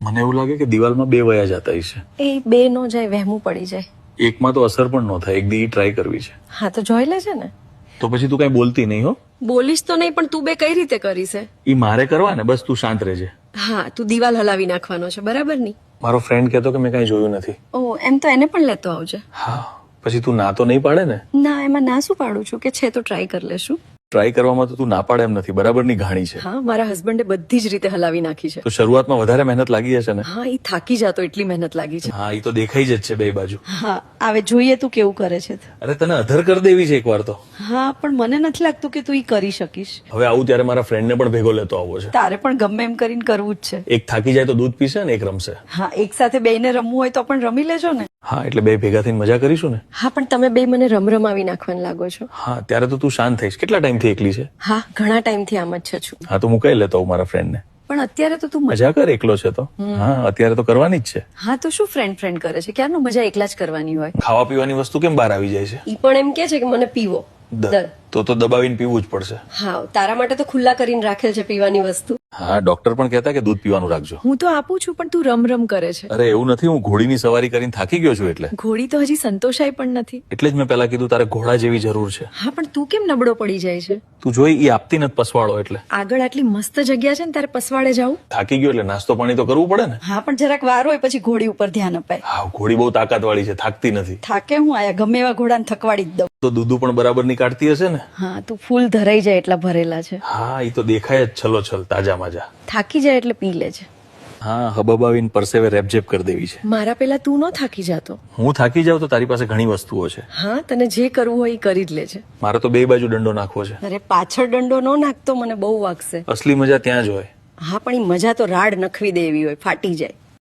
મને એવું લાગે કે દિવાલમાં બે વયા જતા હશે. એ બે નો જાય, વહેમું પડી જાય. એકમાં તો અસર પણ ન થાય, એક દી ટ્રાય કરવી છે. હા તો જોઈ લેજે ને. તો પછી તું કઈ બોલતી નહીં હો. બોલીશ તો નહીં, પણ તું બે કઈ રીતે કરી છે? ઈ મારે કરવા ને, બસ તું શાંત રહેજે. હા, તું દિવાલ હલાવી નાખવાનો છે, બરાબર નહીં? મારો ફ્રેન્ડ કહેતો કે મેં કઈ જોયું નથી. ઓ, એમ તો એને પણ લેતો આવજે. હા, પછી તું ના તો નહીં પાડે ને? ના, એમાં ના શું પાડું છું, કે છે તો ટ્રાય કરી લેશું. ટ્રાય કરવામાં તો તું ના પાડે એમ નથી, બરાબરની ઘાણી છે. હા, મારા હસબન્ડે બધી જ રીતે હલાવી નાખી છે. તો શરૂઆતમાં વધારે મહેનત લાગી હશે ને? હા, એ થાકી જાતો એટલી મહેનત લાગી છે. હા, ઈ તો દેખાઈ જ છે બે બાજુ. હા, હવે જોઈએ તું કેવું કરે છે. અરે તને અધર કરી દેવી છે એકવાર તો. હા, પણ મને નથી લાગતું કે તું ઈ કરી શકીશ. હવે આવું ત્યારે મારા ફ્રેન્ડને પણ ભેગો લેતો આવવો છે. તારે પણ ગમે એમ કરીને કરવું જ છે. એક થાકી જાય તો દૂધ પીશે ને એક રમશે. હા, એક સાથે બેયને રમવું હોય તો પણ રમી લેજો ને. હા, એટલે બે ભેગા થઈને મજા કરીશું ને. હા, પણ તમે બે મને રમરમાવી નાખવાના લાગો છો. હા, ત્યારે તો તું શાંત થઈશ. કેટલા ટાઈમથી એકલી છે? હા, ઘણા ટાઈમથી આમ જ છું. હા, તો મુકાઈ લેતો હું મારા ફ્રેન્ડને. પણ અત્યારે તો તું મજા કર, એકલો છે તો. હા, અત્યારે તો કરવાની જ છે. હા, તો શું ફ્રેન્ડ ફ્રેન્ડ કરે છે? ક્યારનું મજા એકલા જ કરવાની હોય. ખાવા પીવાની વસ્તુ કેમ બહાર આવી જાય છે? ઈ પણ એમ કે છે કે મને પીવો. તો દબાવીને પીવું જ પડશે. હા, તારા માટે તો ખુલ્લા કરીને રાખેલ છે પીવાની વસ્તુ. હા, ડોક્ટર પણ કહેતા કે દૂધ પીવાનું રાખજો. હું તો આપું છું, પણ તું રમ કરે છે. અરે એવું નથી, હું ઘોડીની સવારી કરીને થાકી ગયો છું એટલે. ઘોડી તો હજી સંતોષાય પણ નથી. એટલે જ મેં પેલા કીધું તારે ઘોડા જેવી જરૂર છે. હા, પણ તું કેમ નબળો પડી જાય છે? તું જોઈ, ઈ આપતી નથી પસવાડો એટલે. આગળ આટલી મસ્ત જગ્યા છે ને, તારે પસવાડે જાવું. થાકી ગયો એટલે નાસ્તો પાણી તો કરવું પડે ને. હા, પણ જરાક વાર હોય પછી ઘોડી ઉપર ધ્યાન અપાય. હા, ઘોડી બહુ તાકાત વાળી છે, થાકતી નથી. થાકે હું આયા, ગમે એવા ઘોડાને થકવાડી જ દઉં. તો દૂધું પણ બરાબર ની કાઢતી હશે ને? હા, તું ફૂલ ધરાઈ જાય એટલા ભરેલા છે. હા, ઈ તો દેખાય જ છલો છલ, તાજા માજા. થાકી જાય એટલે પી લેજે. હા, હબબાવીને પરસેવે રેપઝેપ કરી દેવી છે. મારા પેલા તું ન થાકી જાતો. હું થાકી જાઉં તો તારી પાસે ઘણી વસ્તુઓ છે. હા, તને જે કરવું હોય એ કરી જ લેજે. મારે તો બે બાજુ દંડો નાખવો છે. અરે પાછળ દંડો ન નાખતો, મને બહુ વાગશે. અસલી મજા ત્યાં જ હોય. હા, પણ એ મજા તો રાડ નખવી દે એવી હોય, ફાટી જાય.